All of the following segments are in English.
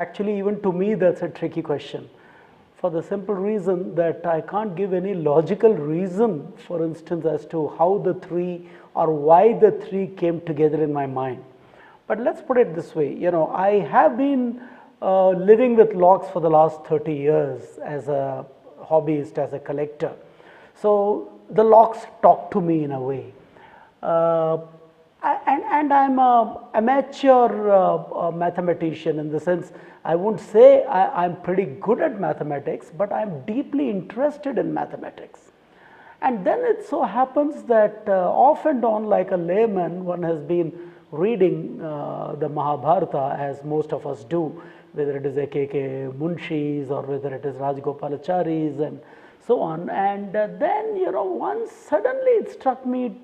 Actually, even to me, that's a tricky question. For the simple reason that I can't give any logical reason, for instance, as to how the three or why the three came together in my mind. But let's put it this way, I have been living with locks for the last 30 years as a hobbyist, as a collector. So the locks talk to me in a way. And I'm an amateur mathematician, in the sense I won't say I'm pretty good at mathematics, but I'm deeply interested in mathematics. And then it so happens that off and on, like a layman, one has been reading the Mahabharata, as most of us do, whether it is A.K.K. Munshis or whether it is Rajgopalacharis and so on. And then, once suddenly it struck me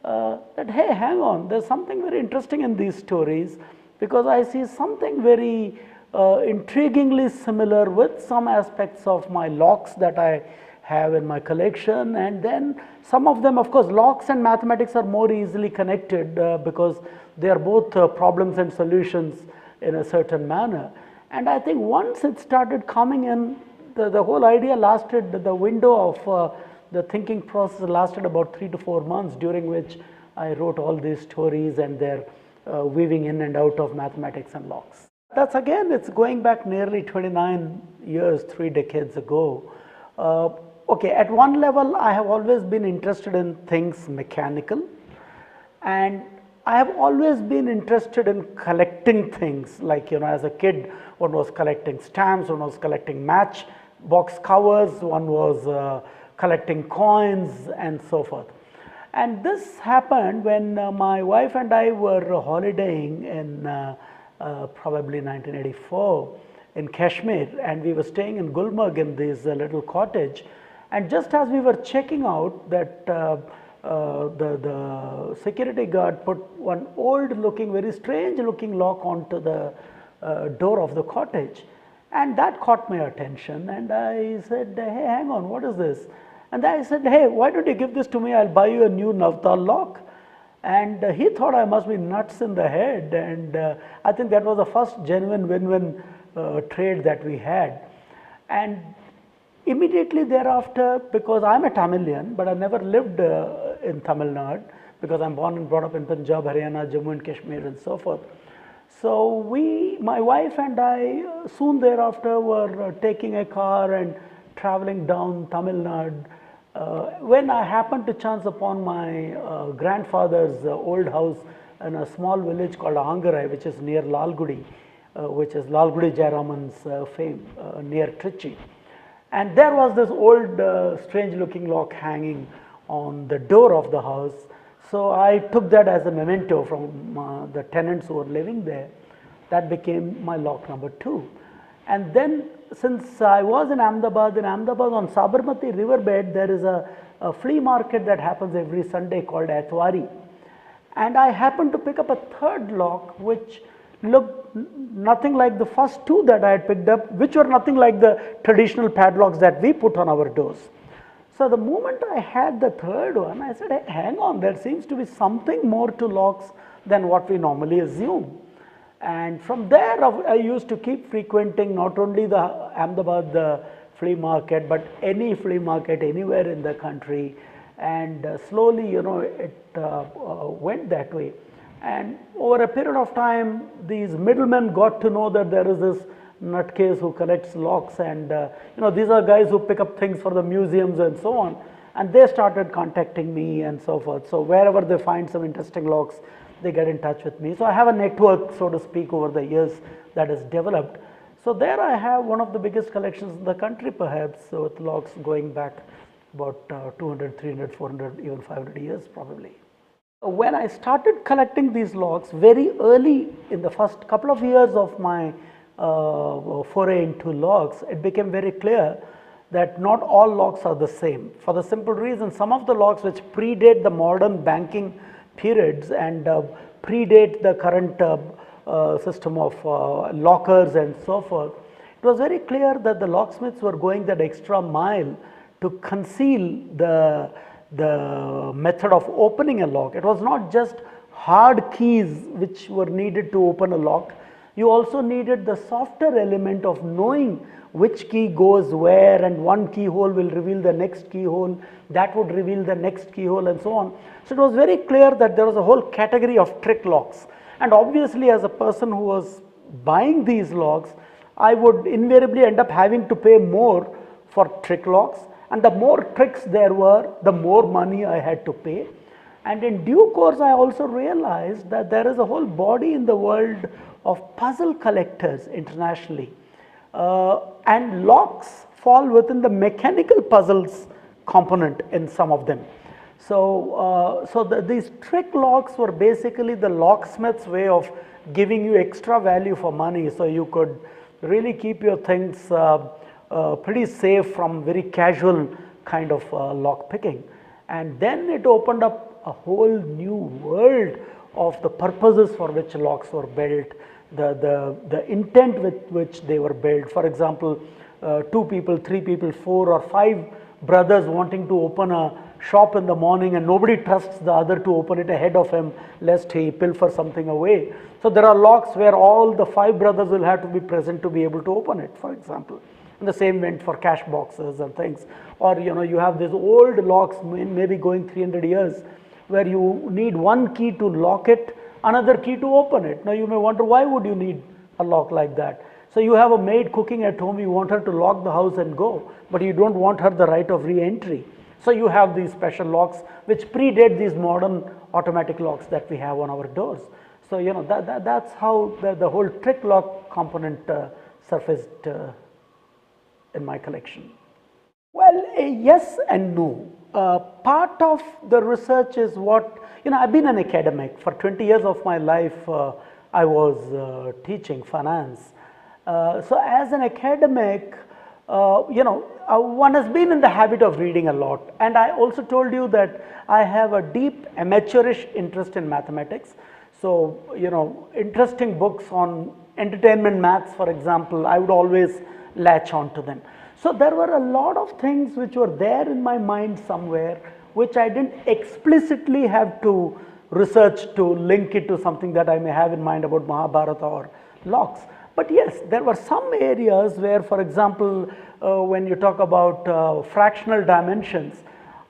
that, hey, hang on, there's something very interesting in these stories, because I see something very intriguingly similar with some aspects of my locks that I have in my collection. And then some of them, of course, locks and mathematics are more easily connected because they are both problems and solutions in a certain manner. And I think once it started coming in, the whole idea lasted, the window of the thinking process lasted about 3 to 4 months, during which I wrote all these stories, and they're weaving in and out of mathematics and locks. That's again, it's going back nearly 29 years, 3 decades ago. Okay, at one level, I have always been interested in things mechanical, and I have always been interested in collecting things. Like, as a kid, one was collecting stamps, one was collecting matchbox covers, one was collecting coins, and so forth. And this happened when my wife and I were holidaying in probably 1984 in Kashmir, and we were staying in Gulmarg in this little cottage. And just as we were checking out, that the security guard put one old looking, very strange looking lock onto the door of the cottage, and that caught my attention. And I said, hey, hang on, what is this? And I said, hey, why don't you give this to me? I'll buy you a new Navtal lock. And he thought I must be nuts in the head. And I think that was the first genuine win-win trade that we had. And immediately thereafter, because I'm a Tamilian, but I never lived in Tamil Nadu, because I'm born and brought up in Punjab, Haryana, Jammu and Kashmir, and so forth. So my wife and I, soon thereafter, were taking a car and traveling down Tamil Nadu, when I happened to chance upon my grandfather's old house in a small village called Angarai, which is near Lalgudi, which is Lalgudi Jayaraman's fame, near Trichy. And there was this old strange looking lock hanging on the door of the house. So I took that as a memento from the tenants who were living there. That became my lock number 2. And then, since I was in Ahmedabad on Sabarmati riverbed, there is a flea market that happens every Sunday called Atwari. And I happened to pick up a third lock, which looked nothing like the first 2 that I had picked up, which were nothing like the traditional padlocks that we put on our doors. So the moment I had the third one, I said, hey, hang on, there seems to be something more to locks than what we normally assume. And from there, I used to keep frequenting not only the Ahmedabad flea market, but any flea market anywhere in the country. And slowly, it went that way. And over a period of time, these middlemen got to know that there is this nutcase who collects locks, and these are guys who pick up things for the museums and so on. And they started contacting me and so forth. So wherever they find some interesting locks, they get in touch with me. So I have a network, so to speak, over the years that has developed. So there I have one of the biggest collections in the country, perhaps, with locks going back about 200, 300, 400, even 500 years probably. When I started collecting these locks very early in the first couple of years of my foray into locks, it became very clear that not all locks are the same. For the simple reason, some of the locks which predate the modern banking periods and predate the current system of lockers and so forth, it was very clear that the locksmiths were going that extra mile to conceal the method of opening a lock. It was not just hard keys which were needed to open a lock. You also needed the softer element of knowing which key goes where, and one keyhole will reveal the next keyhole, that would reveal the next keyhole, and so on. So it was very clear that there was a whole category of trick locks, and obviously as a person who was buying these locks, I would invariably end up having to pay more for trick locks, and the more tricks there were, the more money I had to pay. And in due course I also realized that there is a whole body in the world of puzzle collectors internationally, and locks fall within the mechanical puzzles component in some of them. So, these trick locks were basically the locksmith's way of giving you extra value for money, so you could really keep your things pretty safe from very casual kind of lock picking. And then it opened up a whole new world of the purposes for which locks were built, the intent with which they were built. For example, 2 people, 3 people, 4 or 5 brothers wanting to open a shop in the morning, and nobody trusts the other to open it ahead of him lest he pilfer something away. So there are locks where all the 5 brothers will have to be present to be able to open it, for example. And the same went for cash boxes and things. Or you have these old locks, maybe going 300 years, where you need one key to lock it, another key to open it. Now you may wonder, why would you need a lock like that? So you have a maid cooking at home, you want her to lock the house and go, but you don't want her the right of re-entry. So you have these special locks which predate these modern automatic locks that we have on our doors. So that's how the whole trick lock component surfaced in my collection. Well, yes and no. Part of the research is what, I've been an academic. For 20 years of my life, I was teaching finance. So as an academic, one has been in the habit of reading a lot. And I also told you that I have a deep amateurish interest in mathematics. So, interesting books on entertainment maths, for example, I would always latch on to them. So there were a lot of things which were there in my mind somewhere, which I didn't explicitly have to research to link it to something that I may have in mind about Mahabharata or locks. But yes, there were some areas where, for example, when you talk about fractional dimensions,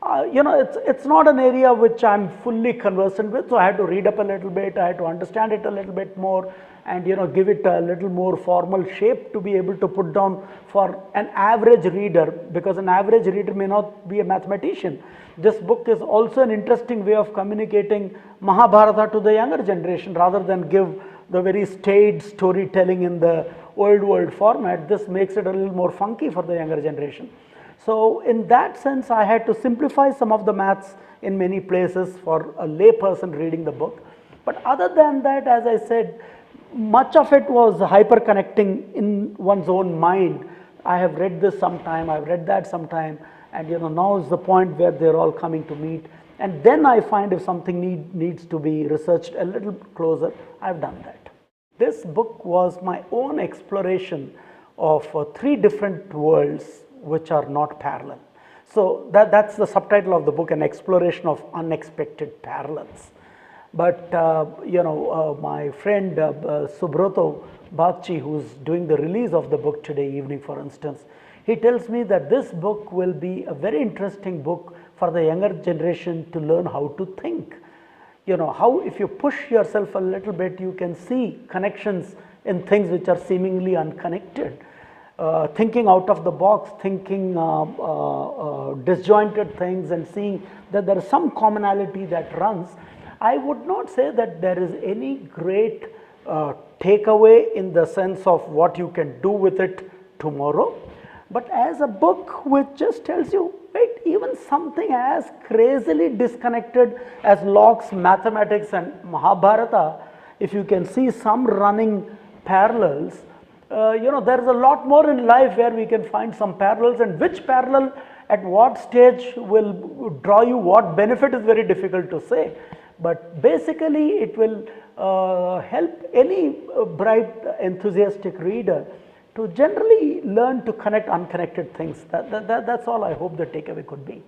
it's not an area which I'm fully conversant with, so I had to read up a little bit, I had to understand it a little bit more, and give it a little more formal shape to be able to put down for an average reader, because an average reader may not be a mathematician. This book is also an interesting way of communicating Mahabharata to the younger generation, rather than give the very staid storytelling in the old world format. This makes it a little more funky for the younger generation. So in that sense, I had to simplify some of the maths in many places for a lay person reading the book. But other than that, as I said, much of it was hyper-connecting in one's own mind. I have read this sometime, I've read that sometime, and now is the point where they're all coming to meet. And then I find if something needs to be researched a little closer, I've done that. This book was my own exploration of 3 different worlds which are not parallel. So that's the subtitle of the book, an exploration of unexpected parallels. But my friend Subroto Bagchi, who's doing the release of the book today evening, for instance, he tells me that this book will be a very interesting book for the younger generation to learn how to think. How if you push yourself a little bit, you can see connections in things which are seemingly unconnected. Thinking out of the box, thinking disjointed things, and seeing that there is some commonality that runs. I would not say that there is any great takeaway in the sense of what you can do with it tomorrow, but as a book which just tells you, wait, even something as crazily disconnected as locks, mathematics and Mahabharata, if you can see some running parallels, there is a lot more in life where we can find some parallels, and which parallel at what stage will draw you what benefit is very difficult to say. But basically it will help any bright, enthusiastic reader to generally learn to connect unconnected things. That's all I hope the takeaway could be.